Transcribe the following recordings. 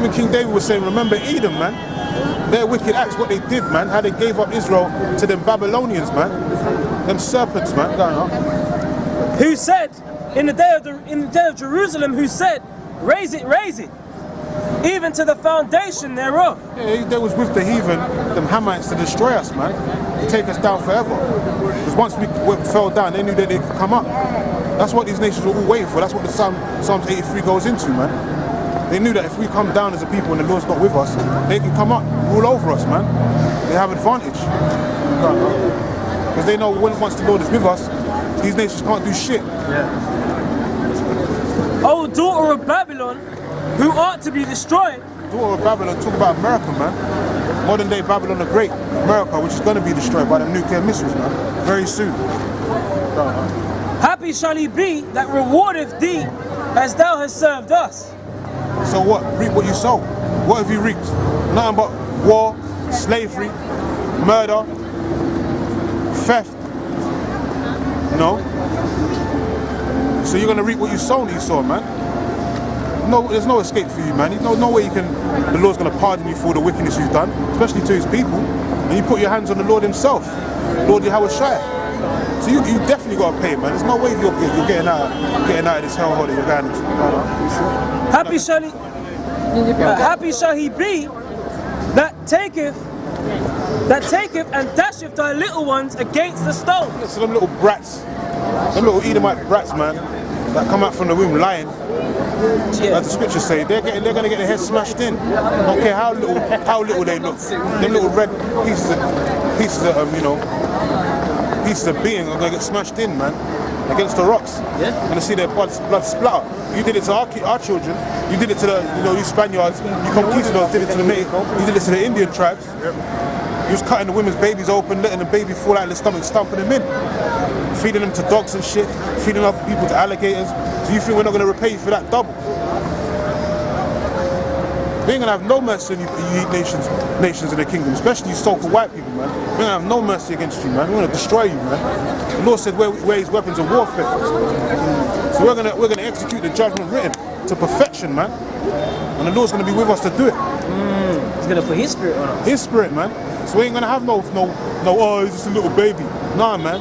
even King David was saying, remember Edom, man. Their wicked acts, what they did, man. How they gave up Israel to them Babylonians, man. Them serpents, man. Going on. Who said in the day of Jerusalem? Who said, raise it, even to the foundation thereof? Yeah, they was with the heathen, them Hamites, to destroy us, man. To take us down forever. Because once we fell down, they knew that they could come up. That's what these nations were all waiting for. That's what the Psalms 83 goes into, man. They knew that if we come down as a people and the Lord's not with us, they can come up, rule over us, man. They have advantage. Because they know once the Lord is with us, these nations can't do shit. Yeah. O daughter of Babylon, who art to be destroyed. Daughter of Babylon, talk about America, man. Modern day Babylon the Great, America, which is going to be destroyed by them nuclear missiles, man. Very soon. Happy shall he be that rewardeth thee as thou hast served us. So what? Reap what you sow. What have you reaped? Nothing but war, slavery, murder, theft. No. So you're gonna reap what you sown, Esau, man. No, there's no escape for you, man. No way the Lord's gonna pardon you for the wickedness you've done, especially to his people. And you put your hands on the Lord himself, Lord Yahweh Shai. So you definitely gotta pay, man. There's no way you're getting out of this hellhole that you're going into. Happy shall he be that taketh and dasheth thy little ones against the stone. So them little brats, them little Edomite brats, man, that come out from the womb lying. Yeah. As the scriptures say, they're gonna get their heads smashed in. Don't care how little they look. Them little red pieces of pieces of being are gonna get smashed in, man, against the rocks. Yeah. Gonna see their blood splatter. You did it to our children. You did it to the you Spaniards. You conquistadors did it to the native. You did it to the Indian tribes. Yep. You was cutting the women's babies open, letting the baby fall out of the stomach, stomping them in, feeding them to dogs and shit, feeding other people to alligators. So you think we're not gonna repay you for that double? We ain't gonna have no mercy on you nations in the kingdom, especially you so-called white people, man. We're gonna have no mercy against you, man. We're gonna destroy you, man. The Lord said where his weapons of warfare. So we're gonna execute the judgment written to perfection, man. And the Lord's gonna be with us to do it. He's gonna put his spirit on us. His spirit, man. So we ain't gonna have no, oh, he's just a little baby. Nah, man.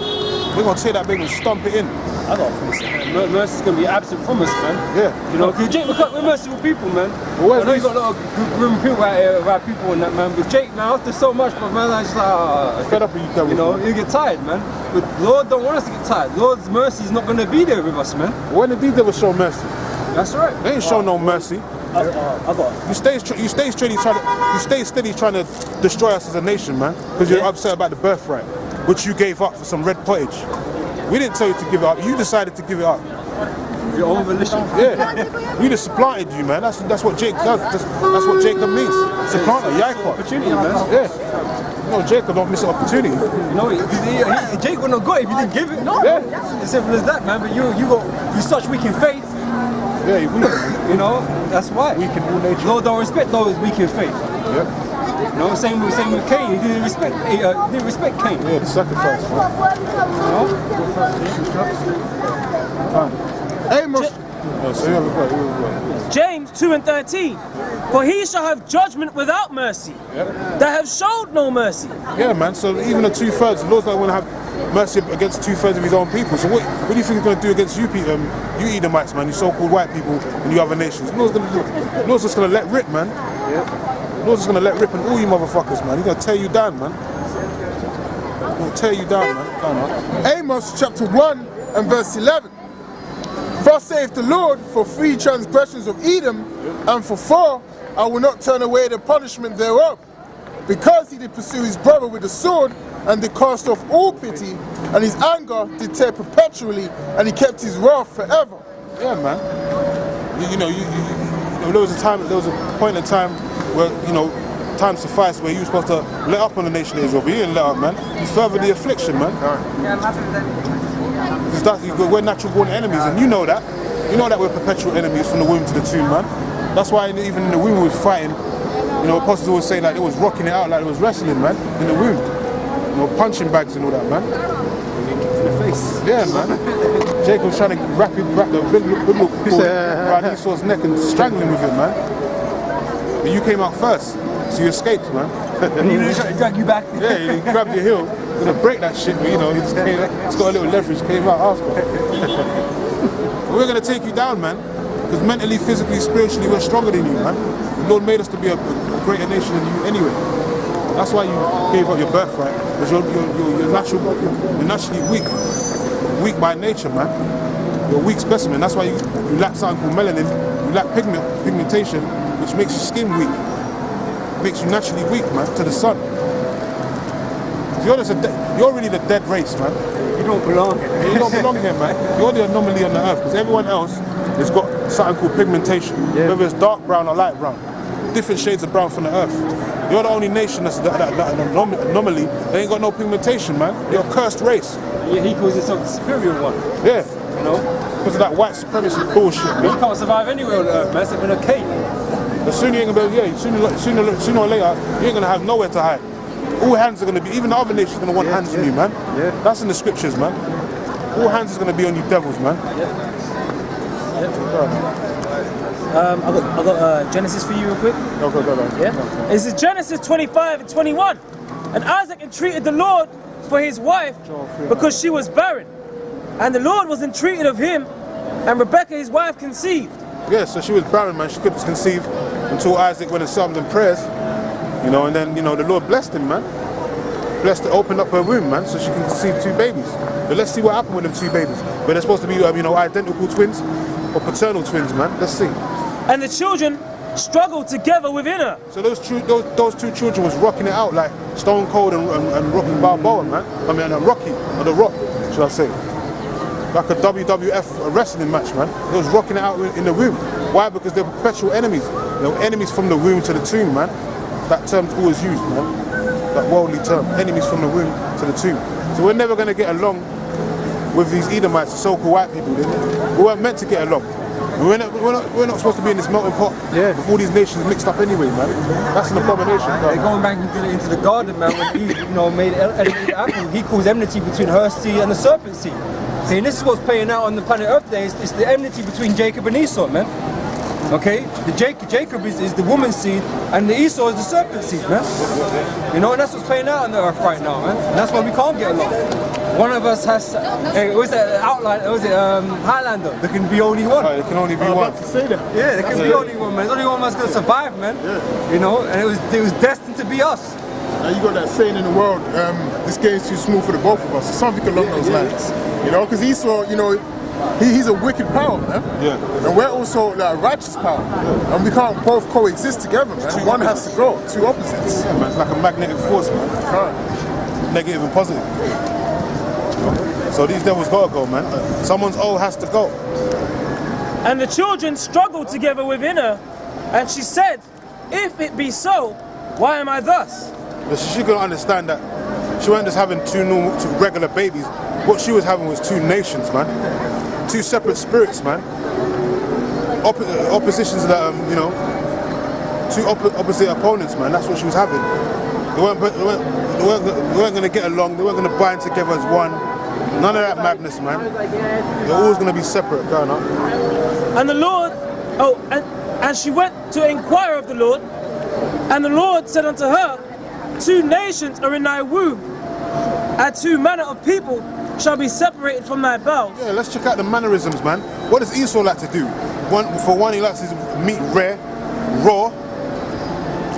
We're gonna take that baby and stomp it in. I got a promise, man. Mercy's gonna be absent from us, man. Yeah. You know, because Jake, we're merciful people, man. Well, I know you got a lot of grim people out here, about people and that, man. But Jake, man, after so much, but man, I just fed up with you, you know, you get tired, man. But Lord don't want us to get tired. Lord's mercy is not gonna be there with us, man. When did these ever show mercy? That's right. They ain't show no mercy. I got it. You stay steady trying to destroy us as a nation, man, because you're upset about the birthright, which you gave up for some red pottage. We didn't tell you to give it up. You decided to give it up. Your own volition. Yeah. We just supplanted you, man. That's what Jacob does. That's what Jacob means. Supplanter, Yaakov. Opportunity, man. Yeah. You know, Jacob don't miss an opportunity. You know, Jake wouldn't have got it if you didn't give it. No. Yeah. As simple as that, man. But you such weak in faith. Yeah, you You know, that's why. Weak in all nature. Lord don't respect those weak in faith. Yeah. You know, same with Cain. He didn't respect Cain. Yeah, the sacrifice. Amos. James 2:13. For he shall have judgment without mercy, that have showed no mercy. Yeah, man. So even the 2/3, the Lord's not going to have mercy against 2/3 of his own people. So what do you think he's going to do against you people, you Edomites, man, you so-called white people and you other nations? The Lord's just going to let rip, man. Yeah. The Lord's just going to let rip on all you motherfuckers, man. He's going to tear you down, man. He's going to tear you down, man. Amos chapter 1 and verse 11. Thus saith the Lord, for 3 transgressions of Edom, and for 4 I will not turn away the punishment thereof, because he did pursue his brother with the sword, and did cast off all pity, and his anger did tear perpetually, and he kept his wrath forever. Yeah, man. There was a point in time where, time sufficed where you were supposed to let up on the nation of Israel, but you didn't let up, man. You furthered the affliction, man. We're natural born enemies, and you know that. You know that we're perpetual enemies from the womb to the tomb, man. That's why even in the womb we was fighting. Apostles always say like it was rocking it out like it was wrestling, man, in the womb. Punching bags and all that, man. In the face. Yeah, man. Jacob was trying to wrap the good look around Esau's neck and strangling with it, man. But you came out first, so you escaped, man. And he really tried to drag you back. Yeah, he grabbed your heel, gonna break that shit, but you know, he just came, it's got a little leverage, came out after. But we're gonna take you down, man, because mentally, physically, spiritually, we're stronger than you, man. The Lord made us to be a greater nation than you anyway. That's why you gave up your birthright, because you're naturally weak by nature, man. You're a weak specimen. That's why you lack something called melanin. You lack pigmentation, which makes your skin weak. Makes you naturally weak, man, to the sun. You're really the dead race, man. You don't belong here. You don't belong here, man. You're the anomaly on the earth, because everyone else has got something called pigmentation, whether it's dark brown or light brown. Different shades of brown from the earth. You're the only nation that's that anomaly. They ain't got no pigmentation, man. You're a cursed race. Yeah, he calls himself the superior one. Yeah. You know? Because of that white supremacist bullshit, You man. can't survive anywhere on earth, man, except in a cave. But sooner you ain't gonna be, sooner or later, you ain't gonna have nowhere to hide. All hands are gonna be, even the other nations are gonna want hands on you, man. Yeah. That's in the scriptures, man. All hands is gonna be on you devils, man. I got Genesis for you real quick. Go. Yeah? This is Genesis 25 and 21. And Isaac entreated the Lord for his wife because she was barren. And the Lord was entreated of him, and Rebekah his wife conceived. Yeah, so she was barren, man. She couldn't conceive until Isaac went and summoned in prayers. You know, and then, you know, the Lord blessed him, man. Blessed to open up her womb, man, so she can conceive 2 babies. But let's see what happened with them 2 babies. But they're supposed to be, you know, identical twins or paternal twins, man. Let's see. And the children struggled together within her. So those 2 children was rocking it out like Stone Cold and Rocky Balboa, man. I mean, Rocky, or The Rock, should I say. Like a WWF wrestling match, man. They was rocking it out in the womb. Why? Because they're perpetual enemies. They're enemies from the womb to the tomb, man. That term's always used, man. That worldly term. Enemies from the womb to the tomb. So we're never going to get along with these Edomites, so-called white people. We weren't meant to get along. We're not supposed to be in this melting pot with all these nations mixed up anyway, man. That's an abomination. They're going back into the garden, man, when he, you know, made the apple. He calls enmity between her seed and the serpent seed. See, and this is what's playing out on the planet Earth today. It's the enmity between Jacob and Esau, man. Okay? Jacob is the woman's seed, and the Esau is the serpent seed, man. You know, and that's what's playing out on the earth right now, man. And that's why we can't get along. One of us has, was it outline? Was it Highlander? There can be only one. Oh, there can only be one. Yeah, there can be only one, man. There's only one of us gonna survive, man. Yeah. You know, and it was destined to be us. Now you got that saying in the world, this game's too small for the both of us, or something along those lines. You know, because Esau, you know, he's a wicked power, man. Yeah. And we're also like a righteous power. Yeah. And we can't both coexist together, man. One has to go, 2 opposites. Yeah, man, it's like a magnetic force, man. Negative and positive. So these devils gotta go, man. Someone's O has to go. And the children struggled together within her, and she said, if it be so, why am I thus? But she couldn't understand that she wasn't just having 2 regular babies. What she was having was 2 nations, man. 2 separate spirits, man. Oppositions that, you know, 2 opposite opponents, man. That's what she was having. They weren't going to get along. They weren't going to bind together as one. None of that madness, man. They're always going to be separate, going on. And the Lord, and she went to inquire of the Lord, and the Lord said unto her, 2 nations are in thy womb, and 2 manner of people shall be separated from thy bowels. Yeah, let's check out the mannerisms, man. What does Esau like to do? For one, he likes his meat rare, raw,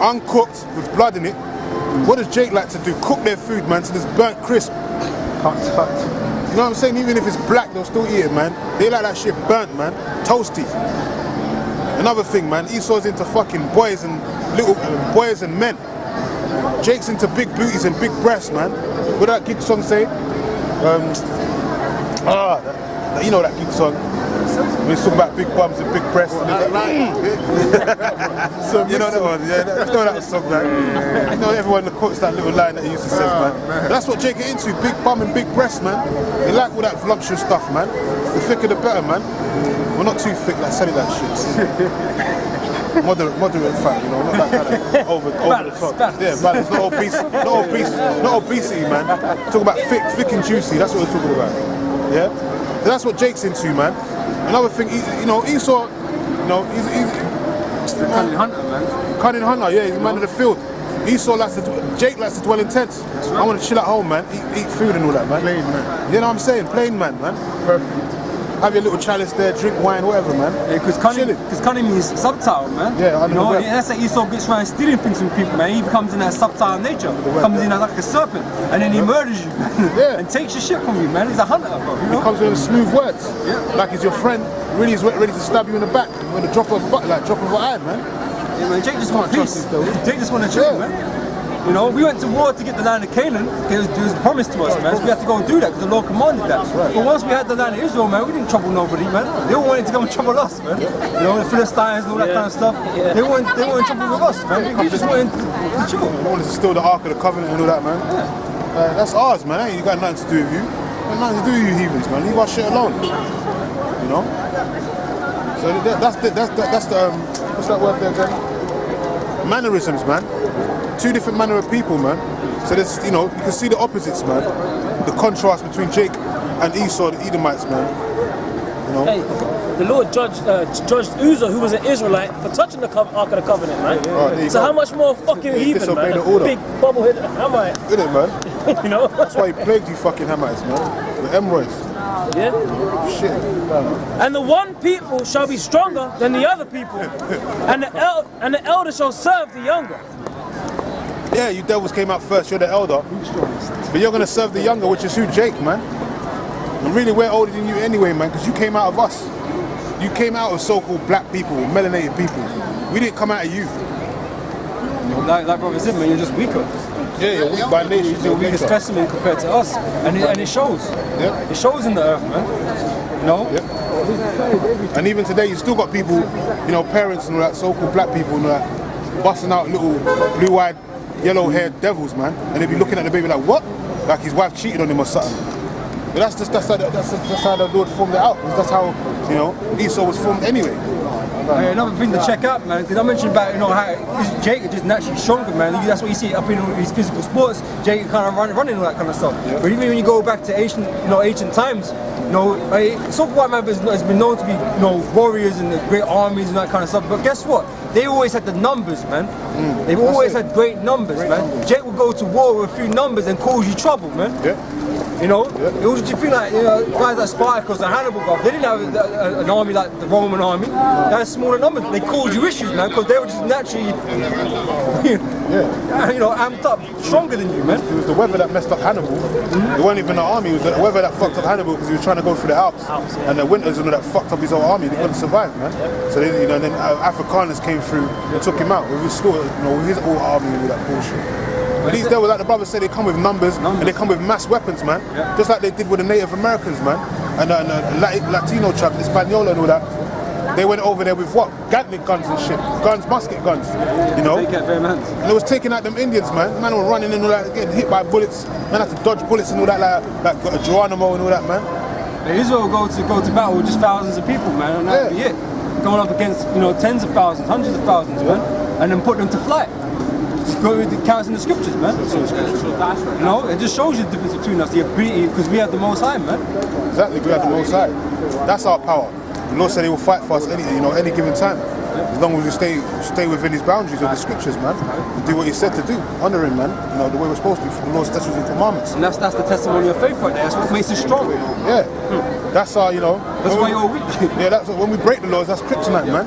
uncooked, with blood in it. What does Jake like to do? Cook their food, man, till it's burnt crisp. Hot. You know what I'm saying? Even if it's black, they'll still eat it, man. They like that shit burnt, man. Toasty. Another thing, man. Esau's into fucking boys and little boys and men. Jake's into big booties and big breasts, man. What that gig song say? You know that gig song. When he's talking about big bums and big breasts. You know that one? Yeah, you know that song, man. You know everyone quotes that little line that he used to say, man. But that's what Jake get into, big bum and big breasts, man. They like all that voluptuous stuff, man. The thicker the better, man. We're not too thick, like selling that shit. Moderate fat, you know, not that kind of over the top. Yeah, balance, not obesity, man. Talk about thick and juicy, that's what we're talking about. Yeah? So that's what Jake's into, man. Another thing, you know, Esau, you know, The cunning hunter, man. Cunning hunter, yeah, he's a man of the field. Esau Jake likes to dwell in tents. right. I want to chill at home, man. Eat food and all that, man. Plain man. You know what I'm saying? Plain man, man. Perfect. Have your little chalice there, drink wine, whatever, man. Because cunning means subtle, man. Yeah, I you know know, that. that's how Esau gets trying stealing things from people, man. He becomes in that subtle nature, comes in like a serpent, and then he murders you, Yeah. and takes your shit from you, man. He's a hunter, bro. You He know? comes with smooth words. Yeah. Like he's your friend. Really, he's ready to stab you in the back with a drop of an eye, man. Yeah, man. Jake just wants peace. Trust him, though. Jake just wants to chill, Yeah. man. You know, we went to war to get the land of Canaan. It was promised to us, man. So we had to go and do that because the Lord commanded that. right. But once we had the land of Israel, man, we didn't trouble nobody, man. They all wanted to come and trouble us, man. You know, the Philistines and all that kind of stuff. Yeah. They weren't trouble with us, man. We just wanted to chill. He wanted to steal the Ark of the Covenant and all that, man. That's ours, man. Ain't got nothing to do with you. Got nothing to do with you heathens, man. Leave our shit alone. You know. So that's the what's that word there again? Mannerisms, man. Two different manner of people, man. So there's, you know, you can see the opposites, man. The contrast between Jake and Esau, the Edomites, man. You know. Hey, the Lord judged Uzzah, who was an Israelite, for touching the Ark of the Covenant, man. Oh, there you So go. how much more fucking He heathen, disobeyed man? the order. Big bubblehead Hamite, Isn't it, man? you know? That's why he plagued you fucking Hamites, man. The Emroids. Yeah. Shit. And the one people shall be stronger than the other people, and the elder shall serve the younger. Yeah, you devils came out first, you're the elder. But you're gonna serve the younger, which is who? Jake, man. And really, we're older than you anyway, man, because you came out of us. You came out of so-called black people, melanated people. We didn't come out of you. Like brother said, man, you're just weaker. Yeah, you're weak by nature. You're a weaker specimen compared to us, and it shows. Yeah. It shows in the earth, man. You know. Yeah. And even today, you still got people, you know, parents and all that, so-called black people and all that, busting out little blue-eyed, yellow-haired devils, man. And they be looking at the baby like, what? Like his wife cheated on him or something. But that's how the Lord formed it out. That's how, you know, Esau was formed anyway. Another thing to check out, man, because I mentioned about, you know, how Jake is just naturally stronger, man. That's what you see up in all these physical sports. Jake kind of running all that kind of stuff. Yeah. But even when you go back to ancient times, you know, some white man has been known to be, you know, warriors and the great armies and that kind of stuff. But guess what? They always had the numbers, man. They've always had great numbers, man. Jake will go to war with a few numbers and cause you trouble, man. Yeah. You know, it was just feel like, you know, guys like Spartacus and Hannibal, bro, they didn't have an army like the Roman army. They had smaller numbers. They caused you issues, man, because they were just naturally, you know, amped up, stronger than you, man. It was the weather that messed up Hannibal. It wasn't even the army. It was the weather that fucked up Hannibal because he was trying to go through the Alps. And the winters and all that fucked up his whole army. They couldn't survive, man. So they, you know, then Afrikaners came through and took him out with his sword, you know, with his whole army and all that bullshit. But these devils, like the brother said, they come with numbers and they come with mass weapons, man. Just like they did with the Native Americans, man. And Latino tribes, Hispaniola and all that. They went over there with what? Gatling guns and shit. Guns, musket guns. You know? And they was taking out them Indians, man. Man were running and all that, getting hit by bullets. Man had to dodge bullets and all that, like Geronimo and all that, man. Israel go to battle with just thousands of people, man, and that'd be it. Going up against, you know, tens of thousands, hundreds of thousands, man, and then put them to flight. Just go with the counts in the scriptures, man. You know, it just shows you the difference between us, the ability, because we have the Most High, man. Exactly, we have the Most High. That's our power. The Lord said He will fight for us any given time, as long as we stay within His boundaries of the scriptures, man. And do what He said to do, honor Him, man. You know, the way we're supposed to be, for the Lord's statutes and commandments. And that's the testimony of faith right there. That's what makes us strong. Yeah, that's our, you know. That's why you're weak. Yeah, that's when we break the laws. That's kryptonite, man.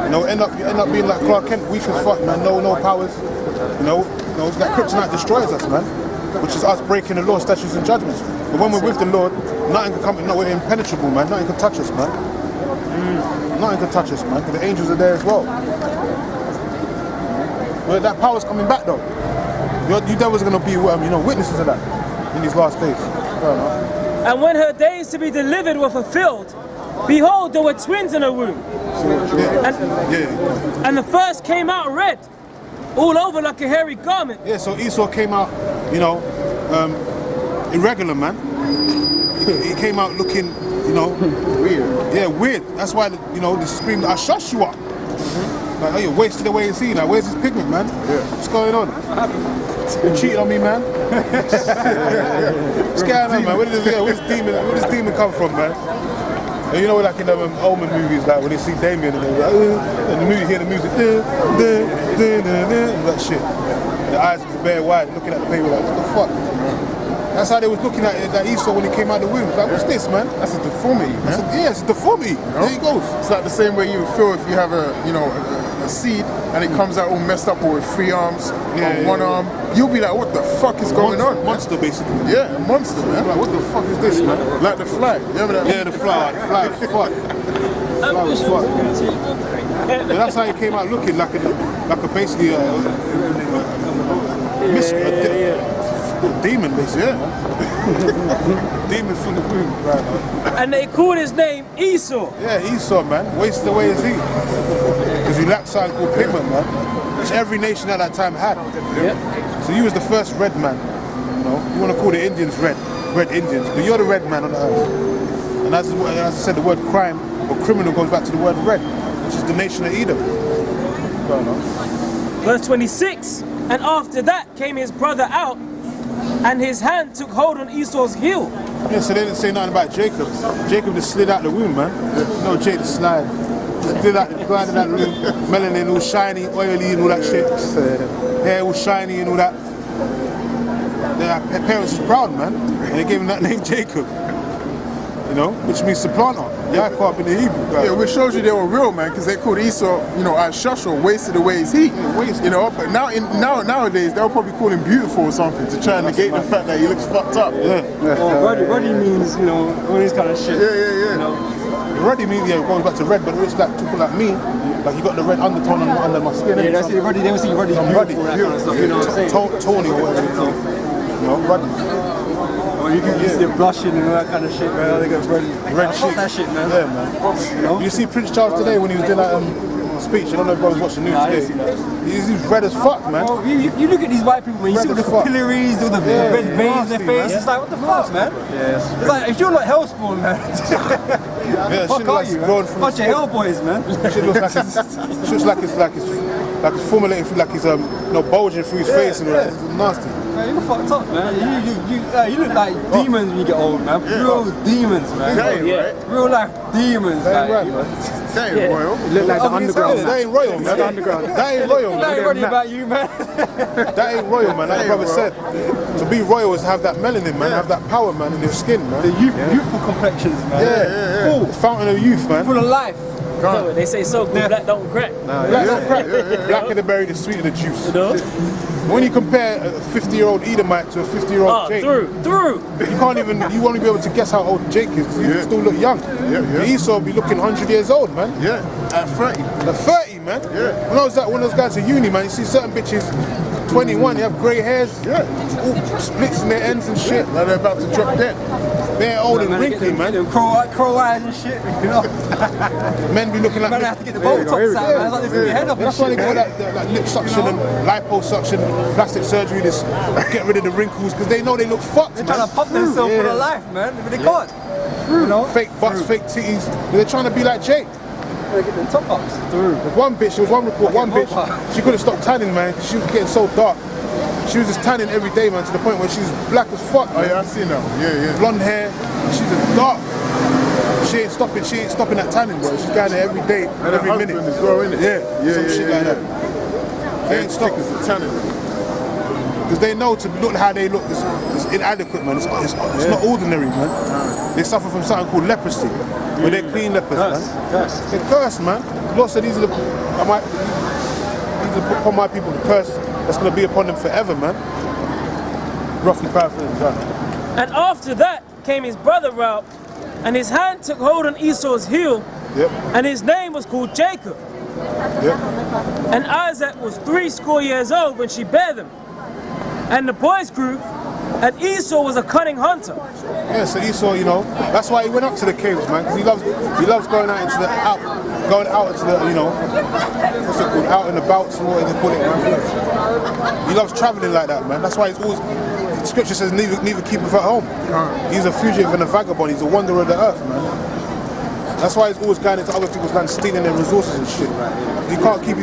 You know, end up being like Clark Kent, weak as fuck, man. No powers. You know, that kryptonite destroys us, man. Which is us breaking the law, statutes, and judgments. But when we're with the Lord, nothing can come. No, we're impenetrable, man. Nothing can touch us, man. Nothing can touch us, man. Because the angels are there as well. Well, that power's coming back, though. You devils are gonna be, witnesses of that in these last days. And when her days to be delivered were fulfilled, behold, there were twins in her womb. And the first came out red, all over like a hairy garment. Yeah, so Esau came out, irregular, man. He came out looking, weird. Yeah, weird. That's why, they screamed, I shush you up. Like, oh, you're wasted away and see now. Where's his pigment, man? Yeah. What's going on? You cheating on me, man? What's going on, man? Where does this demon come from, man? And you know, like in the Omen movies, like when they see Damien and they're like, and the movie, hear the music, that shit. And the eyes are bare wide, looking at the baby like, what the fuck? That's how they was looking at Esau when he came out of the womb. Like, what's this, man? That's a deformity, man. Yeah, it's a deformity. There he goes. It's like the same way you would feel if you have a seed and it comes out all messed up or with 3 arms or one arm. You'll be like, what the fuck is going on? Monster, basically. Yeah, a monster, man. Like, what the fuck is this, man? Like the fly. You remember that? Yeah, the fly. The fly was fuck. The fly was fuck. Yeah, that's how he came out looking like a basically demon, basically. Yeah. Demon from the womb. Right. And they called his name Esau. Yeah, Esau, man. Wasted away is he. Because he lacked something called pigment, man. Which every nation at that time had. Yeah. So you was the first red man. You know, you want to call the Indians red Indians, but you're the red man on the earth. And as I said, the word crime or criminal goes back to the word red, which is the nation of Edom. Verse 26. And after that came his brother out, and his hand took hold on Esau's heel. Yeah, so they didn't say nothing about Jacob. Jacob just slid out the womb, man. No, Jake just slid. Slid out the ground in that room, melanin all shiny, oily and all that shit. Hair all shiny and all that. Their parents was proud, man. And they gave him that name Jacob. You know, which means supplanter. Yaakov in the Hebrew. Guy. Yeah, which shows you they were real, man, because they called Esau, as Shusha, wasted away his heat. Yeah, wasted. You know, but nowadays they'll probably call him beautiful or something to try and negate the fact that he looks fucked up. Yeah. Ruddy means, all this kind of shit. Yeah. Ruddy means, going back to red, but it's like people like me, like you got the red undertone under my skin. Yeah, that's it. Ruddy, they will see Ruddy's beautiful, that kind of stuff, you know what I'm saying? Tony or whatever it's called. Ruddy. Or you can use the blushing and all that kind of shit, man. They got Ruddy. Red Fuck that shit, man. Yeah, man. You see Prince Charles today when he was doing that speech. I don't know if brothers watching the news today. He's red as fuck, man. Well, you look at these white people, man. You see all the capillaries, all the red veins in their face. It's like, what the fuck, man? Yeah. It's like, if you're not hellspawn, man. Yeah, fuck are you, man? Bunch of hellboys, man. Shit looks like it's formulating through, like it's bulging through his face and all that. It's nasty. Man, you're fucked up, man. You look like demons when you get old, man. Real demons, man. Real life demons, That ain't right, man. man. That ain't royal. You look like the underground. That ain't royal, man. That ain't royal, That man. ain't really about you, man. That ain't royal, man. Like the brother said, to be royal is to have that melanin, man. Have that power, man, in your skin, man. The youthful complexions, man. Yeah. Full fountain of youth, man. Full of life. No, they say so good, black don't crack. Black of the berry, the sweet of the juice. You know? When you compare a 50-year-old Edomite to a 50-year-old Jake, through. you won't be able to guess how old Jake is because you still look young. Esau will be looking 100 years old, man. Yeah, at 30. At 30, man. Yeah. When I was at one of those guys at uni, man, you see certain bitches, 21, they have grey hairs, all splits in their ends and shit. Like they're about to drop dead. They're old and wrinkly, man. Crow eyes and shit, you know. Men be looking like Man, I have to get the Botox out, man. It's like they fill your head up and That's why they shit, call man. that lip suction and liposuction, plastic surgery, this get rid of the wrinkles, because they know they look fucked, They're man. trying to pump themselves for their life, man. But they can't. You know? Fake butts, fake titties, but they're trying to be like Jake. They get the top ups. There's one bitch, there was one report, one bitch, she couldn't stop tanning, man, 'cause she was getting so dark. She was just tanning every day, man, to the point where she was black as fuck. Oh yeah, I see now. Yeah. Blonde hair, she's a dark. She ain't stopping that tanning, bro. She's going there every day, And every her minute. husband as well, innit? Some shit like that. They ain't stopping. Because they know to look how they look is inadequate, man. It's not ordinary, man. They suffer from something called leprosy, where they're clean lepers, man. They're cursed, man. The Lord said these are upon my people the curse that's going to be upon them forever, man. Roughly paraphrasing, right? And after that came his brother out, and his hand took hold on Esau's heel, and his name was called Jacob. And Isaac was 70 years old when she bare them. And the boys grew, and Esau was a cunning hunter. Yeah, so Esau, that's why he went up to the caves, man, because he loves going out into the what's it called, out and about, and what they call it, man. He loves traveling like that, man. That's why he's always, the scripture says, neither keepeth at home. He's a fugitive and a vagabond. He's a wanderer of the earth, man. That's why he's always going into other people's land, stealing their resources and shit. He can't keep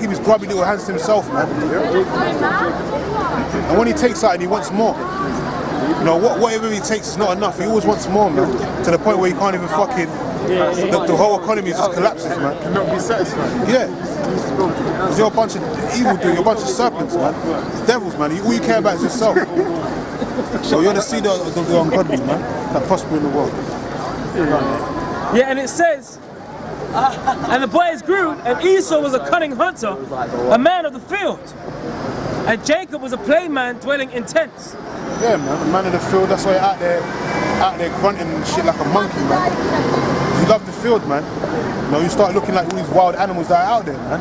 his grubby little hands to himself, man. And when he takes something, he wants more. You know, whatever he takes is not enough. He always wants more, man. To the point where he can't even fucking. The whole economy just collapses, man. Cannot be satisfied. Yeah. Because you're a bunch of evil dudes, you're a bunch of serpents, man. Devils, man. All you care about is yourself. So you're the seed of the ungodly, man, that prosper in the world. Yeah, and it says, and the boys grew, and Esau was a cunning hunter, a man of the field. And Jacob was a plain man dwelling in tents. Yeah, man, the man of the field, that's why you're out there grunting and shit like a monkey, man. You love the field, man. You know, you start looking like all these wild animals that are out there, man.